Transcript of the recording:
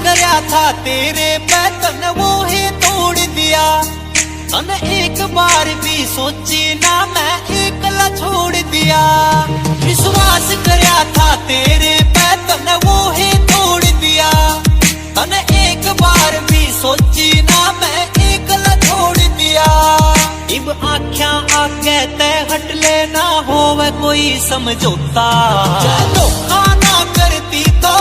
करया था तेरे पे तने वो ही तोड़ दिया। तने एक बार भी सोची ना मैं एकला छोड़ दिया। विश्वास करया था तेरे पे तने वो ही तोड़ दिया। तने एक बार भी सोची ना मैं एकला छोड़ दिया। इब आख्या आगे ते हट लेना होवे कोई समझौता। धोखा ना करती तो